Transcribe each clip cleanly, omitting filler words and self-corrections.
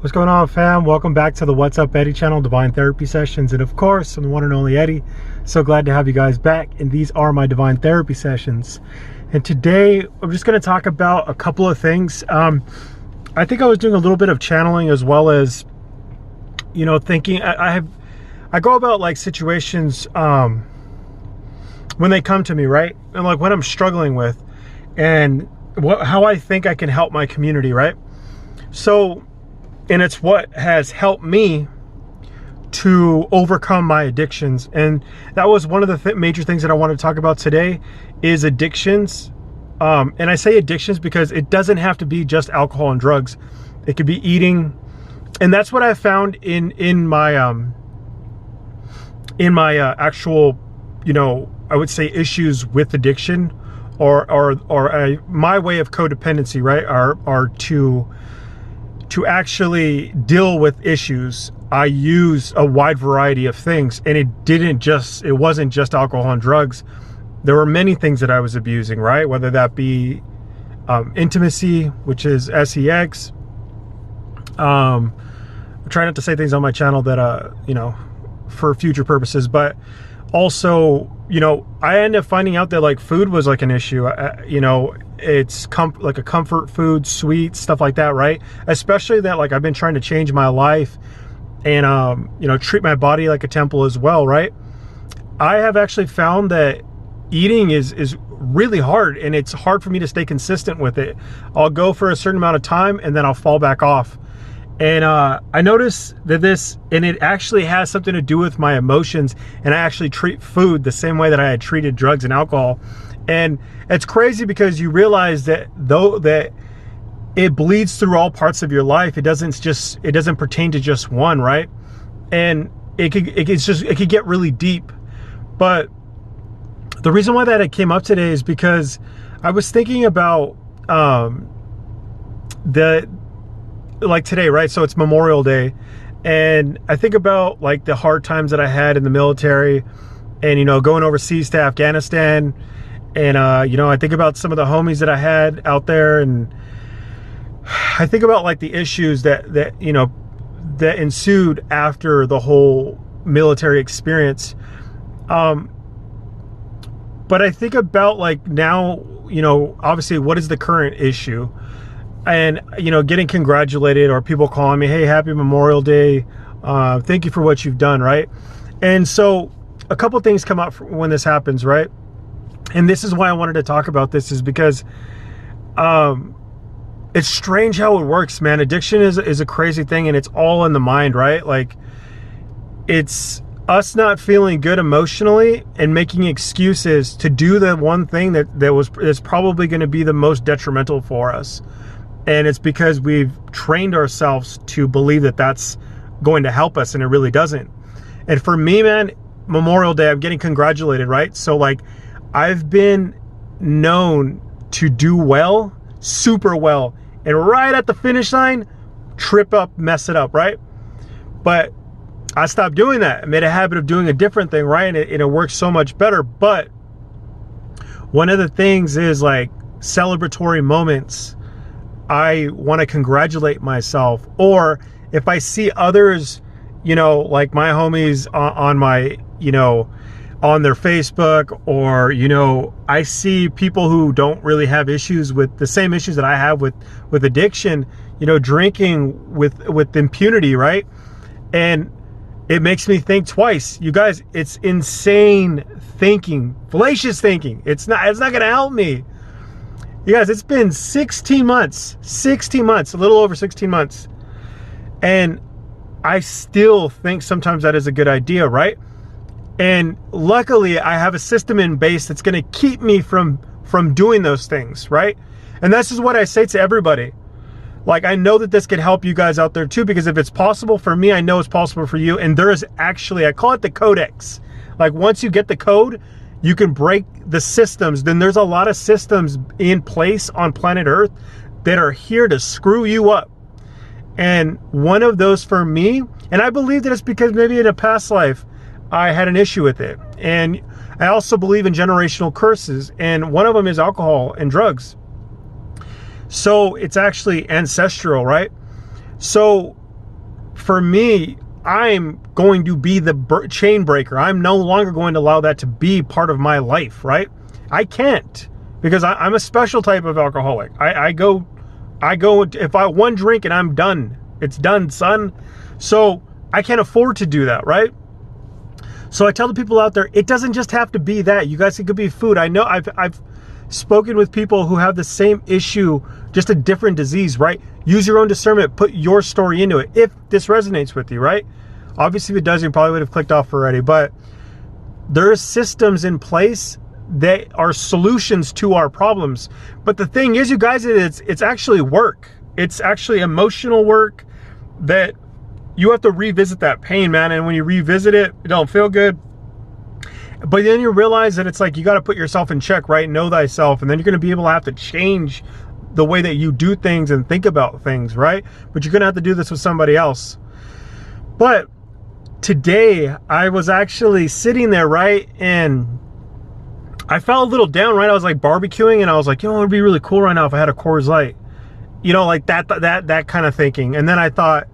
What's going on, fam? Welcome back to the What's Up Eddie channel, Divine Therapy Sessions. And of course, I'm the one and only Eddie. So glad to have you guys back. And these are my Divine Therapy Sessions. And today, I'm just going to talk about a couple of things. I think I was doing a little bit of channeling as well as, you know, thinking. I go about like situations when they come to me, right? And like what I'm struggling with and how I think I can help my community, right? So, and it's what has helped me to overcome my addictions. And that was one of the major things that I want to talk about today is addictions. And I say addictions because it doesn't have to be just alcohol and drugs. It could be eating. And that's what I found in my actual, you know, I would say issues with addiction or my way of codependency, right? Are to actually deal with issues. I use a wide variety of things, and it wasn't just alcohol and drugs. There were many things that I was abusing, right? Whether that be intimacy, which is sex. I'm trying not to say things on my channel that, you know, for future purposes, but also, you know, I ended up finding out that like food was like an issue. You know, it's like a comfort food, sweet stuff like that, right? Especially that like I've been trying to change my life and you know, treat my body like a temple as well, right? I have actually found that eating is really hard, and it's hard for me to stay consistent with it. I'll go for a certain amount of time and then I'll fall back off. And I noticed that and it actually has something to do with my emotions, and I actually treat food the same way that I had treated drugs and alcohol. And it's crazy because you realize that though that it bleeds through all parts of your life, it doesn't pertain to just one, right? And it could get really deep. But the reason why that it came up today is because I was thinking about like today, right? So it's Memorial Day, and I think about like the hard times that I had in the military, and you know, going overseas to Afghanistan, and you know, I think about some of the homies that I had out there, and I think about like the issues that you know that ensued after the whole military experience. But I think about like now, you know, obviously what is the current issue? And, you know, getting congratulated or people calling me, hey, happy Memorial Day. Thank you for what you've done, right? And so a couple things come up when this happens, right? And this is why I wanted to talk about this, is because it's strange how it works, man. Addiction is a crazy thing, and it's all in the mind, right? Like, it's us not feeling good emotionally and making excuses to do the one thing that's probably going to be the most detrimental for us. And it's because we've trained ourselves to believe that that's going to help us, and it really doesn't. And for me, man, Memorial Day, I'm getting congratulated, right? So like, I've been known to do well, super well, and right at the finish line, trip up, mess it up, right? But I stopped doing that. I made a habit of doing a different thing, right? And it works so much better. But one of the things is like celebratory moments. I want to congratulate myself, or if I see others, you know, like my homies on my, you know, on their Facebook, or, you know, I see people who don't really have issues with the same issues that I have with addiction, you know, drinking with impunity, right? And it makes me think twice. You guys, it's insane thinking, fallacious thinking. It's not going to help me. You guys, it's been 16 months, a little over 16 months. And I still think sometimes that is a good idea, right? And luckily I have a system in base that's going to keep me from doing those things, right? And this is what I say to everybody. Like, I know that this could help you guys out there too, because if it's possible for me, I know it's possible for you. And there is actually, I call it the codex. Like, once you get the code, you can break the systems. Then there's a lot of systems in place on planet Earth that are here to screw you up. And one of those for me, and I believe that it's because maybe in a past life, I had an issue with it. And I also believe in generational curses. And one of them is alcohol and drugs. So it's actually ancestral, right? So for me, I'm going to be the chain breaker. I'm no longer going to allow that to be part of my life, right? I can't, because I'm a special type of alcoholic. I go, if I one drink and I'm done, it's done, son. So I can't afford to do that, right? So I tell the people out there, it doesn't just have to be that. You guys, it could be food. I know I've spoken with people who have the same issue, just a different disease, right? Use your own discernment, put your story into it if this resonates with you, right? Obviously if it doesn't, you probably would have clicked off already, but there are systems in place that are solutions to our problems. But the thing is, you guys, it's actually work. It's actually emotional work that you have to revisit that pain, man. And when you revisit it, it don't feel good. But then you realize that it's like, you got to put yourself in check, right? Know thyself. And then you're going to be able to have to change the way that you do things and think about things, right? But you're going to have to do this with somebody else. But today I was actually sitting there, right? And I felt a little down, right? I was like barbecuing and I was like, you know, it'd be really cool right now if I had a Coors Light, you know, like that kind of thinking. And then I thought,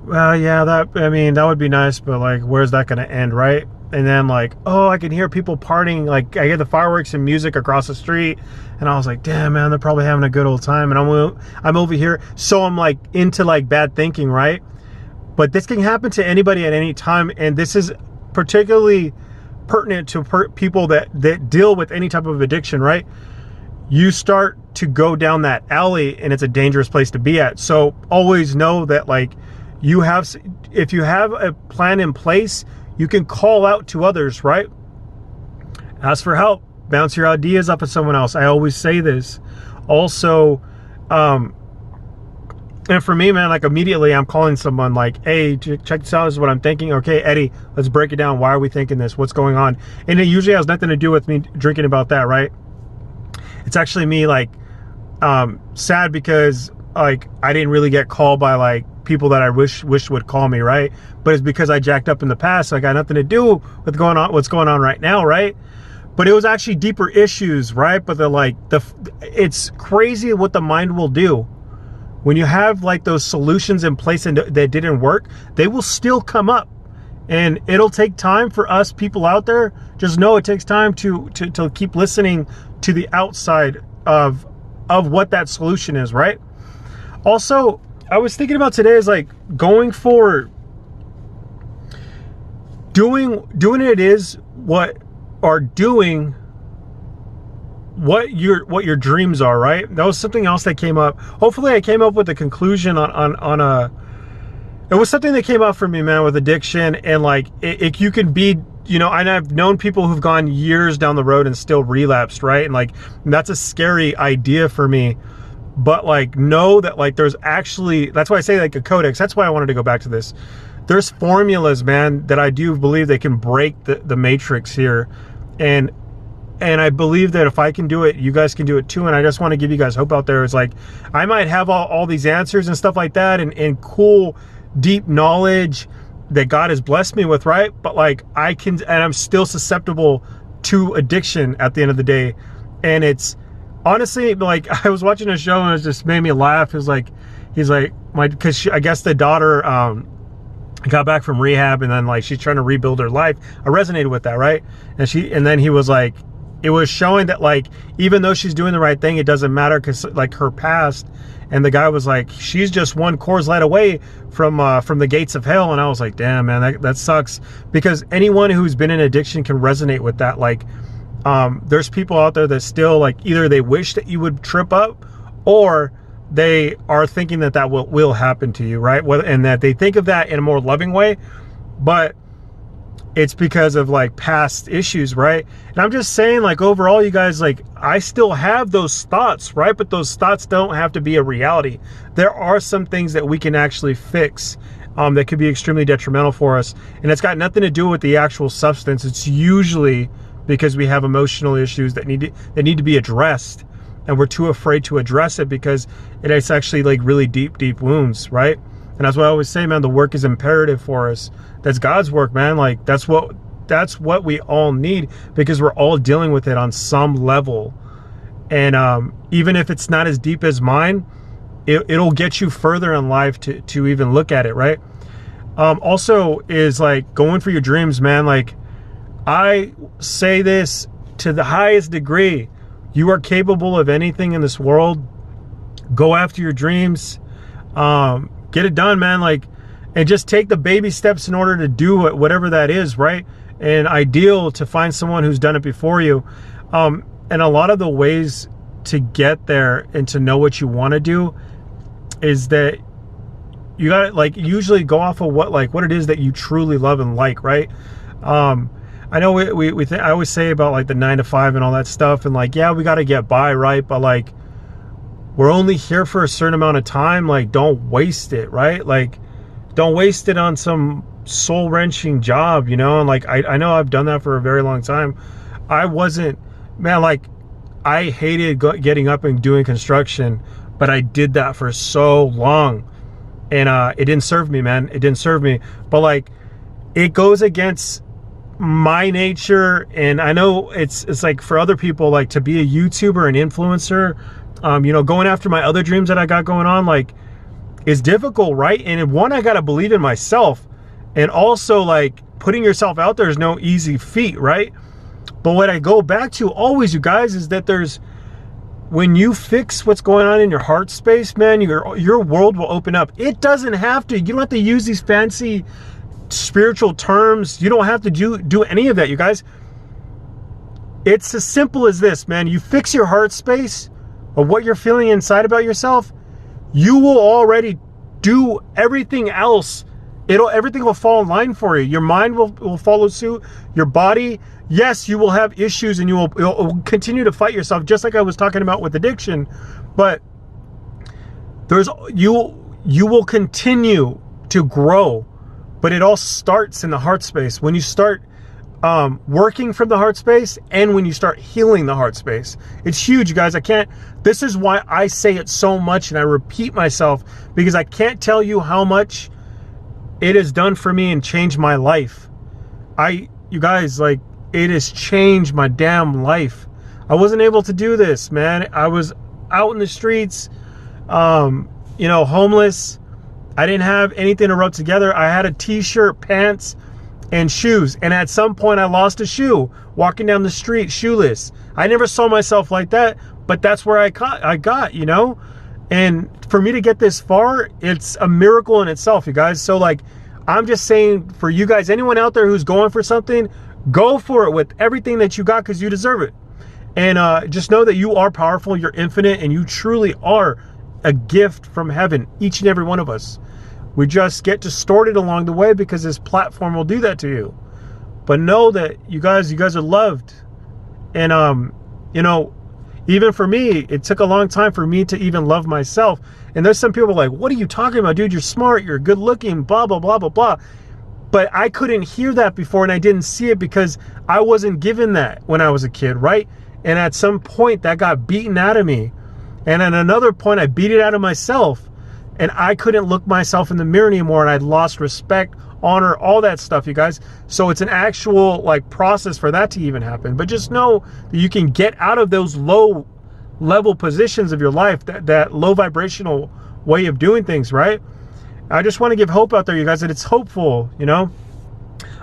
well, yeah, that would be nice, but like, where's that going to end, right? And then like, oh, I can hear people partying. Like I hear the fireworks and music across the street. And I was like, damn, man, they're probably having a good old time. And I'm over here. So I'm like into like bad thinking, right? But this can happen to anybody at any time. And this is particularly pertinent to people that deal with any type of addiction, right? You start to go down that alley and it's a dangerous place to be at. So always know that like if you have a plan in place, you can call out to others, right? Ask for help. Bounce your ideas off of someone else. I always say this. Also, and for me, man, like immediately I'm calling someone like, hey, check this out. This is what I'm thinking. Okay, Eddie, let's break it down. Why are we thinking this? What's going on? And it usually has nothing to do with me drinking about that, right? It's actually me like sad because like I didn't really get called by like people that I wish would call me, right? But it's because I jacked up in the past, so I got nothing to do with what's going on right now, right? But it was actually deeper issues, right? But it's crazy what the mind will do when you have like those solutions in place and that didn't work. They will still come up, and it'll take time for us people out there. Just know it takes time to keep listening to the outside of what that solution is, right? Also, I was thinking about today is like going for doing it is what your dreams are, right? That was something else that came up. Hopefully I came up with a conclusion it was something that came up for me, man, with addiction. And like you can be, you know, and I've known people who've gone years down the road and still relapsed, right? And like that's a scary idea for me. But like know that like there's actually, that's why I say like a codex. That's why I wanted to go back to this. There's formulas, man, that I do believe they can break the matrix here. And I believe that if I can do it, you guys can do it too. And I just want to give you guys hope out there. It's like, I might have all these answers and stuff like that and cool, deep knowledge that God has blessed me with, right? But like and I'm still susceptible to addiction at the end of the day. And it's, honestly, like I was watching a show and it just made me laugh. He's like, because I guess the daughter got back from rehab and then like she's trying to rebuild her life. I resonated with that, right? And then he was like, it was showing that like even though she's doing the right thing, it doesn't matter because like her past. And the guy was like, she's just one Coors Light away from the gates of hell. And I was like, damn, man, that sucks, because anyone who's been in addiction can resonate with that. Like. There's people out there that still like either they wish that you would trip up or they are thinking that will happen to you, right? And that they think of that in a more loving way, but it's because of like past issues, right? And I'm just saying, like, overall, you guys, like, I still have those thoughts, right? But those thoughts don't have to be a reality. There are some things that we can actually fix that could be extremely detrimental for us. And it's got nothing to do with the actual substance. It's usually because we have emotional issues that need to be addressed, and we're too afraid to address it because it's actually like really deep wounds, right? And that's what I always say, man, the work is imperative for us. That's God's work, man. Like that's what we all need, because we're all dealing with it on some level. And even if it's not as deep as mine, it'll get you further in life to even look at it, right? Also is like going for your dreams, man. Like, I say this to the highest degree. You are capable of anything in this world. Go after your dreams. Get it done, man. Like, and just take the baby steps in order to do it, whatever that is, right? And ideal to find someone who's done it before you. And a lot of the ways to get there and to know what you want to do is that you got to, like, usually go off of what it is that you truly love and like, right? I know I always say about like the 9 to 5 and all that stuff, and like, yeah, we got to get by, right? But like, we're only here for a certain amount of time. Like, don't waste it, right? Like, don't waste it on some soul-wrenching job, you know? And like, I know I've done that for a very long time. I wasn't, man, like, I hated getting up and doing construction, but I did that for so long, and it didn't serve me, man. It didn't serve me. But like, it goes against my nature, and I know it's like for other people, like, to be a YouTuber and influencer, you know, going after my other dreams that I got going on, like, is difficult, right? And one, I gotta believe in myself, and also like putting yourself out there is no easy feat, right? But what I go back to always, you guys, is that when you fix what's going on in your heart space, man, your world will open up. It doesn't have to. You don't have to use these fancy spiritual terms. You don't have to do any of that, you guys. It's as simple as this, man. You fix your heart space of what you're feeling inside about yourself, you will already do everything else. Everything will fall in line for you. Your mind will follow suit. Your body, yes, you will have issues, and you'll continue to fight yourself, just like I was talking about with addiction. But you will continue to grow. But it all starts in the heart space. When you start working from the heart space, and when you start healing the heart space, it's huge, guys. This is why I say it so much, and I repeat myself, because I can't tell you how much it has done for me and changed my life. You guys, like, it has changed my damn life. I wasn't able to do this, man. I was out in the streets, you know, homeless. I didn't have anything to rub together. I had a t-shirt, pants, and shoes. And at some point I lost a shoe walking down the street, shoeless. I never saw myself like that, but that's where I got, you know? And for me to get this far, it's a miracle in itself, you guys. So like, I'm just saying, for you guys, anyone out there who's going for something, go for it with everything that you got, because you deserve it. And just know that you are powerful, you're infinite, and you truly are a gift from heaven, each and every one of us. We just get distorted along the way because this platform will do that to you. But know that you guys are loved. And you know, even for me, it took a long time for me to even love myself. And there's some people like, what are you talking about, dude? You're smart, you're good looking, blah, blah, blah, blah, blah. But I couldn't hear that before, and I didn't see it because I wasn't given that when I was a kid, right? And at some point that got beaten out of me. And at another point I beat it out of myself, and I couldn't look myself in the mirror anymore, and I'd lost respect, honor, all that stuff, you guys. So it's an actual like process for that to even happen. But just know that you can get out of those low level positions of your life, that low vibrational way of doing things, right? I just want to give hope out there, you guys, that it's hopeful, you know?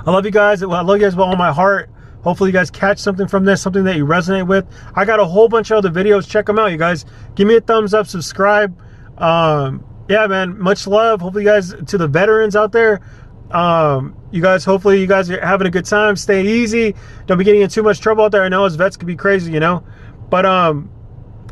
I love you guys. I love you guys with all my heart. Hopefully you guys catch something from this, something that you resonate with. I got a whole bunch of other videos. Check them out, you guys. Give me a thumbs up, subscribe. Yeah, man, much love. Hopefully you guys, to the veterans out there, hopefully you guys are having a good time. Stay easy. Don't be getting in too much trouble out there. I know as vets can be crazy, you know? But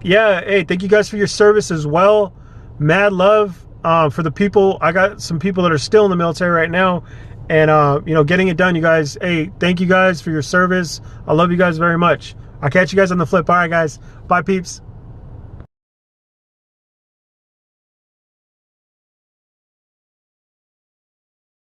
yeah, hey, thank you guys for your service as well. Mad love for the people. I got some people that are still in the military right now, and you know, getting it done, you guys. Hey, thank you guys for your service. I love you guys very much. I'll catch you guys on the flip. All right, guys. Bye, peeps.